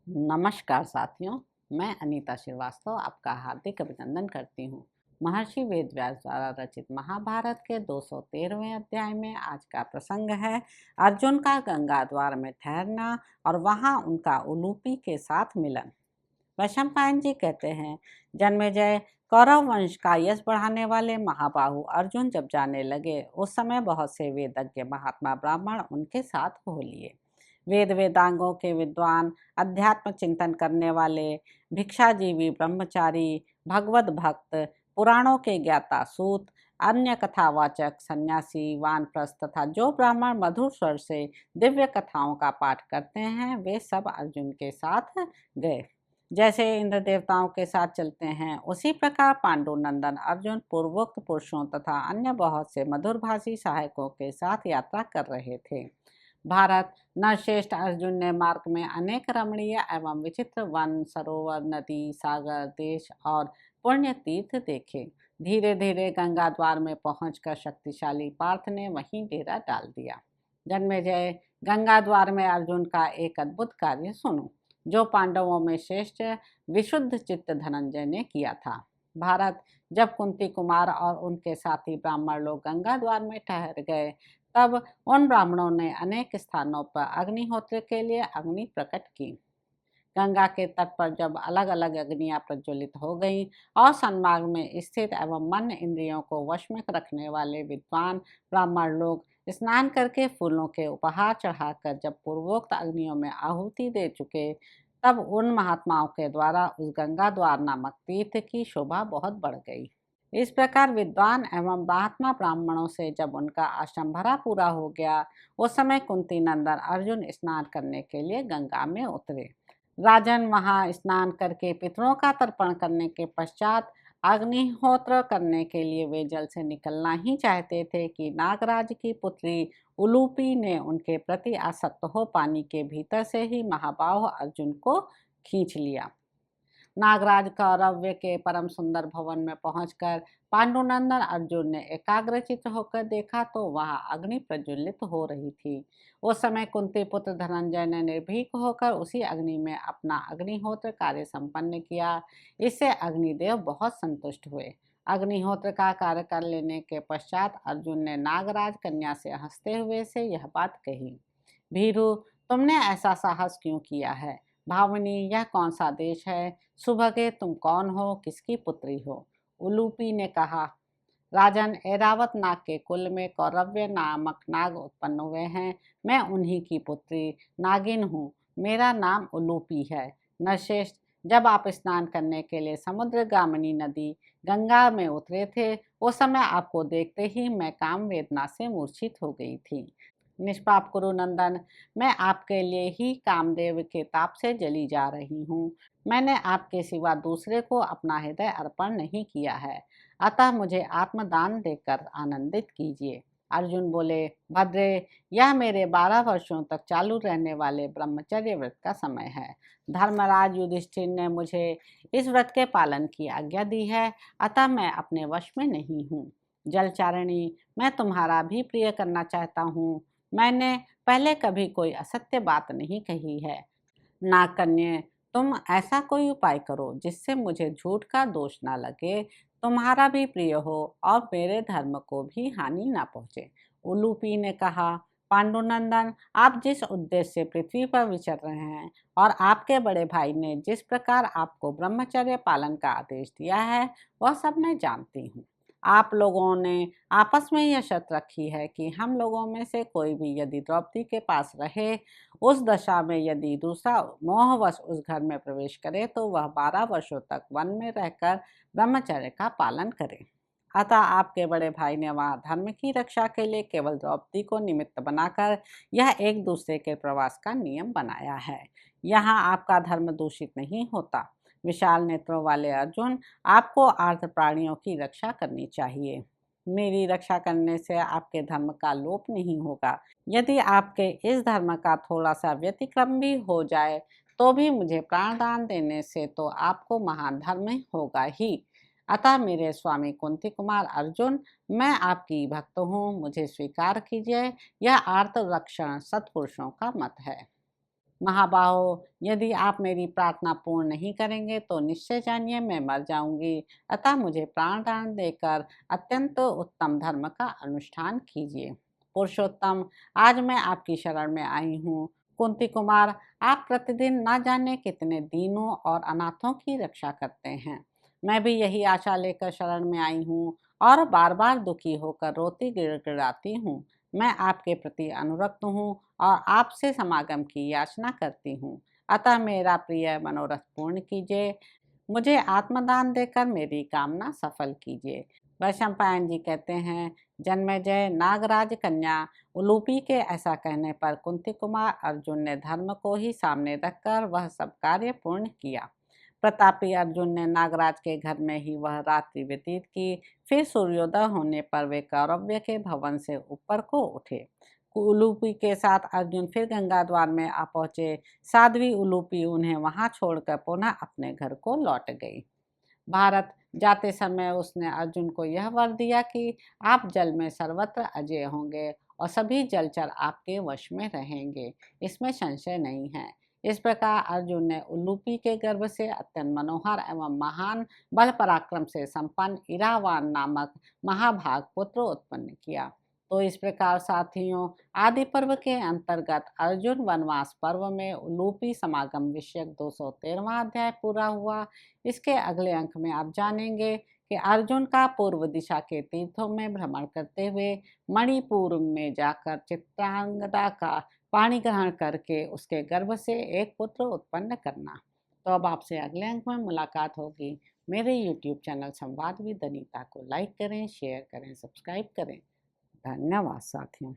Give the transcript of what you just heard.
नमस्कार साथियों, मैं अनीता श्रीवास्तव आपका हार्दिक अभिनंदन करती हूँ। महर्षि वेदव्यास द्वारा रचित महाभारत के 213वें अध्याय में आज का प्रसंग है अर्जुन का गंगा द्वार में ठहरना और वहाँ उनका उलूपी के साथ मिलन। वैशंपायन जी कहते हैं, जन्मेजय, कौरव वंश का यश बढ़ाने वाले महाबाहु अर्जुन जब जाने लगे, उस समय बहुत से वेदज्ञ महात्मा ब्राह्मण उनके साथ हो लिए। वेद वेदांगों के विद्वान, अध्यात्म चिंतन करने वाले, भिक्षाजीवी ब्रह्मचारी, भगवत भक्त, पुराणों के ज्ञाता सूत, अन्य कथावाचक सन्यासी, वानप्रस्थ तथा जो ब्राह्मण मधुर स्वर से दिव्य कथाओं का पाठ करते हैं, वे सब अर्जुन के साथ गए। जैसे इंद्र देवताओं के साथ चलते हैं, उसी प्रकार पांडुनंदन अर्जुन पूर्वोक्त पुरुषों तथा अन्य बहुत से मधुरभाषी सहायकों के साथ यात्रा कर रहे थे। भारत नरश्रेष्ठ अर्जुन ने मार्ग में अनेक रमणीय एवं विचित्र वन, सरोवर, नदी, सागर, देश और पुण्य तीर्थ देखे। धीरे धीरे गंगा द्वार में पहुंचकर शक्तिशाली पार्थ ने वहीं डेरा डाल दिया। जन्मेजय, गंगा द्वार में अर्जुन का एक अद्भुत कार्य सुनो, जो पांडवों में श्रेष्ठ विशुद्ध चित्त धनंजय ने किया था। भारत, जब कुंती कुमार और उनके साथी ब्राह्मण लोग गंगा द्वार में ठहर गए, तब उन ब्राह्मणों ने अनेक स्थानों पर अग्निहोत्र के लिए अग्नि प्रकट की। गंगा के तट पर जब अलग अलग अग्नियां प्रज्वलित हो गईं और सन्मार्ग में स्थित एवं मन इंद्रियों को वश में रखने वाले विद्वान ब्राह्मण लोग स्नान करके फूलों के उपहार चढ़ाकर जब पूर्वोक्त अग्नियों में आहुति दे चुके, तब उन महात्माओं के द्वारा उस गंगा द्वार नामक तीर्थ की शोभा बहुत बढ़ गई। इस प्रकार विद्वान एवं महात्मा ब्राह्मणों से जब उनका आश्रम भरा पूरा हो गया, उस समय कुंती नंदन अर्जुन स्नान करने के लिए गंगा में उतरे। राजन, वहां स्नान करके पितरों का तर्पण करने के पश्चात अग्निहोत्र करने के लिए वे जल से निकलना ही चाहते थे कि नागराज की पुत्री उलूपी ने उनके प्रति आसक्त हो पानी के भीतर से ही महाबाहु अर्जुन को खींच लिया। नागराज कौरव्य के परम सुंदर भवन में पहुंचकर पांडुनंदन अर्जुन ने एकाग्रचित्त होकर देखा तो वहां अग्नि प्रज्वलित हो रही थी। उस समय कुंती पुत्र धनंजय ने निर्भीक होकर उसी अग्नि में अपना अग्निहोत्र कार्य संपन्न किया। इससे अग्निदेव बहुत संतुष्ट हुए। अग्निहोत्र का कार्य कर लेने के पश्चात अर्जुन ने नागराज कन्या से हंसते हुए से यह बात कही, भीरु, तुमने ऐसा साहस क्यों किया है? भावनी, यह कौन सा देश है? सुभगे, तुम कौन हो? किसकी पुत्री हो? उलूपी ने कहा, राजन, ऐरावत नाग के कुल में कौरव्य नामक नाग उत्पन्न हुए हैं। मैं उन्हीं की पुत्री नागिन हूँ। मेरा नाम उलूपी है। नरश्रेष्ठ, जब आप स्नान करने के लिए समुद्र गामिनी नदी गंगा में उतरे थे, उस समय आपको देखते ही मैं काम वेदना से मूर्छित हो गई थी। निष्पाप कुरुनंदन, मैं आपके लिए ही कामदेव के ताप से जली जा रही हूँ। मैंने आपके सिवा दूसरे को अपना हृदय अर्पण नहीं किया है, अतः मुझे आत्मदान देकर आनंदित कीजिए। अर्जुन बोले, भद्रे, यह मेरे 12 वर्षों तक चालू रहने वाले ब्रह्मचर्य व्रत का समय है। धर्मराज युधिष्ठिर ने मुझे इस व्रत के पालन की आज्ञा दी है, अतः मैं अपने वश में नहीं हूँ। जलचारिणी, मैं तुम्हारा भी प्रिय करना चाहता हूँ। मैंने पहले कभी कोई असत्य बात नहीं कही है। नागकन्या, तुम ऐसा कोई उपाय करो जिससे मुझे झूठ का दोष ना लगे, तुम्हारा भी प्रिय हो और मेरे धर्म को भी हानि ना पहुँचे। उलूपी ने कहा, पांडुनंदन, आप जिस उद्देश्य से पृथ्वी पर विचर रहे हैं और आपके बड़े भाई ने जिस प्रकार आपको ब्रह्मचर्य पालन का आदेश दिया है, वह सब मैं जानती हूँ। आप लोगों ने आपस में यह शर्त रखी है कि हम लोगों में से कोई भी यदि द्रौपदी के पास रहे, उस दशा में यदि दूसरा मोहवश उस घर में प्रवेश करे, तो वह 12 वर्षों तक वन में रहकर ब्रह्मचर्य का पालन करे। अतः आपके बड़े भाई ने वहाँ धर्म की रक्षा के लिए केवल द्रौपदी को निमित्त बनाकर यह एक दूसरे के प्रवास का नियम बनाया है। यहाँ आपका धर्म दूषित नहीं होता। विशाल नेत्रों वाले अर्जुन, आपको आर्त प्राणियों की रक्षा करनी चाहिए। मेरी रक्षा करने से आपके धर्म का लोप नहीं होगा। यदि आपके इस धर्म का थोड़ा सा व्यतिक्रम भी हो जाए, तो भी मुझे प्राणदान देने से तो आपको महान धर्म होगा ही। अतः मेरे स्वामी कुंती कुमार अर्जुन, मैं आपकी भक्त हूँ, मुझे स्वीकार कीजिए। यह आर्त रक्षण सत्पुरुषों का मत है। महाबाहो, यदि आप मेरी प्रार्थना पूर्ण नहीं करेंगे तो निश्चय जानिए मैं मर जाऊंगी। अतः मुझे प्राण दान देकर अत्यंत उत्तम धर्म का अनुष्ठान कीजिए। पुरुषोत्तम, आज मैं आपकी शरण में आई हूँ। कुंती कुमार, आप प्रतिदिन न जाने कितने दीनों और अनाथों की रक्षा करते हैं। मैं भी यही आशा लेकर शरण में आई हूँ और बार बार दुखी होकर रोती गिड़गिड़ाती हूँ। मैं आपके प्रति अनुरक्त हूँ और आपसे समागम की याचना करती हूँ। अतः मेरा प्रिय मनोरथ पूर्ण कीजिए। मुझे आत्मदान देकर मेरी कामना सफल कीजिए। वैशंपायन जी कहते हैं, जन्मेजय नागराज कन्या उलूपी के ऐसा कहने पर कुंती कुमार अर्जुन ने धर्म को ही सामने रखकर वह सब कार्य पूर्ण किया। प्रतापी अर्जुन ने नागराज के घर में ही वह रात्रि व्यतीत की। फिर सूर्योदय होने पर वे कौरव्य के भवन से ऊपर को उठे। उलूपी के साथ अर्जुन फिर गंगा द्वार में आ पहुंचे। साध्वी उलूपी उन्हें वहां छोड़कर पुनः अपने घर को लौट गई। भारत जाते समय उसने अर्जुन को यह वर दिया कि आप जल में सर्वत्र अजय होंगे और सभी जलचर आपके वश में रहेंगे, इसमें संशय नहीं है। इस प्रकार अर्जुन ने उलूपी के गर्भ से अत्यंत मनोहर एवं महान बल पराक्रम से संपन्न इरावान नामक महाभाग पुत्र उत्पन्न किया। तो इस प्रकार साथियों, आदि पर्व के अंतर्गत अर्जुन वनवास पर्व में उलूपी समागम विषयक 213वां अध्याय पूरा हुआ। इसके अगले अंक में आप जानेंगे कि अर्जुन का पूर्व दिशा के तीर्थों में भ्रमण करते हुए मणिपुर में जाकर चित्रांगदा का पाणी ग्रहण करके उसके गर्भ से एक पुत्र उत्पन्न करना। तो अब आपसे अगले अंक में मुलाकात होगी। मेरे YouTube चैनल संवाद विद अनीता को लाइक करें, शेयर करें, सब्सक्राइब करें। धन्यवाद साथियों।